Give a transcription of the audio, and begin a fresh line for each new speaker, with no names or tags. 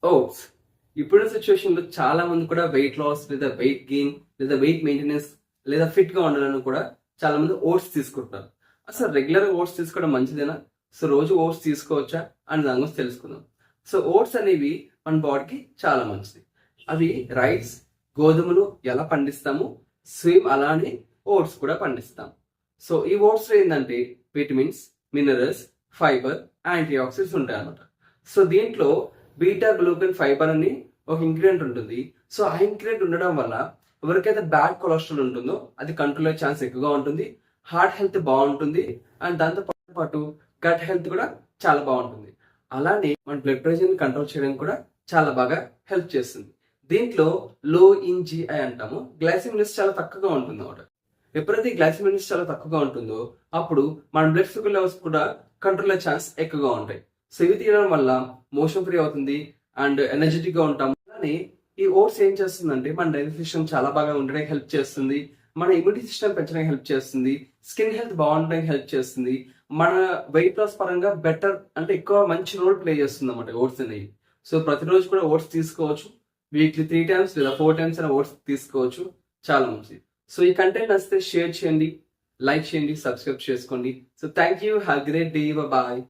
Oats ఇప్పుడున్న situation లో చాలా మంది కూడా వెయిట్ లాస్ లేదా వెయిట్ గెయిన్ లేదా వెయిట్ మెయింటెనెన్స్ లేదా ఫిట్ గా ఉండాలని కూడా చాలా మంది ఓట్స్ తీసుకుంటారు. అసలు రెగ్యులర్ ఓట్స్ తీసుకోవడం మంచిదేనా? సో రోజు ఓట్స్ తీసుకోవచ్చా అని దాని గురించి తెలుసుకుందాం. సో ఓట్స్ అనేవి మన బాడీకి చాలా మంచిది. అవి రైస్, గోధుమలు ఎలా పండిస్తాము సేమ్ అలానే ఓట్స్ కూడా పండిస్తాం. సో ఈ ఓట్స్ లో ఏంటంటే vitamins, minerals, fibre, antioxidants ఉంటాయి అన్నమాట. సో దీంట్లో బీటా గ్లూకన్ ఫైబర్ అని ఒక ఇంగ్రీడియంట్ ఉంటుంది. సో ఆ ఇంగ్రీడియంట్ ఉండడం వల్ల ఎవరికైతే బ్యాడ్ కొలెస్ట్రాల్ ఉంటుందో అది కంట్రోల్ అయ్యే ఛాన్స్ ఎక్కువగా ఉంటుంది. హార్ట్ హెల్త్ బాగుంటుంది అండ్ దాంతో పాటు గట్ హెల్త్ కూడా చాలా బాగుంటుంది. అలానే మన బ్లడ్ ప్రెషర్ ని కంట్రోల్ చేయడానికి కూడా చాలా బాగా హెల్ప్ చేస్తుంది. దీంట్లో లో ఇన్ జిఐ అంటాము, గ్లైసిమిక్ చాలా తక్కువగా ఉంటుంది అన్నమాట. ఎప్పుడైతే గ్లైసిమిక్ చాలా తక్కువగా ఉంటుందో అప్పుడు మన బ్లడ్ షుగర్ లెవెల్స్ కూడా కంట్రోల్ అయ్యే ఛాన్స్ ఎక్కువగా ఉంటాయి. సో ఇవి తీయడం వల్ల మోషన్ ఫ్రీ అవుతుంది అండ్ ఎనర్జెటిక్ గా ఉంటాం. కానీ ఈ ఓట్స్ ఏం చేస్తుందంటే మన డైజెస్ట్ సిస్టమ్ చాలా బాగా ఉండడానికి హెల్ప్ చేస్తుంది, మన ఇమ్యూనిటీ సిస్టమ్ పెంచడానికి హెల్ప్ చేస్తుంది, స్కిన్ హెల్త్ బాగుండడానికి హెల్ప్ చేస్తుంది, మన వెయిట్ లాస్ పరంగా బెటర్ అంటే ఎక్కువ మంచి రోల్ ప్లే చేస్తుంది అన్నమాట ఓట్స్ అనేవి. సో ప్రతిరోజు కూడా ఓట్స్ తీసుకోవచ్చు, వీక్లీ 3 times లేదా 4 times అయినా ఓట్స్ తీసుకోవచ్చు, చాలా మంచిది. సో ఈ కంటెంట్ నచ్చితే షేర్ చేయండి, లైక్ చేయండి, సబ్స్క్రైబ్ చేసుకోండి. So thank you, have great day, bye.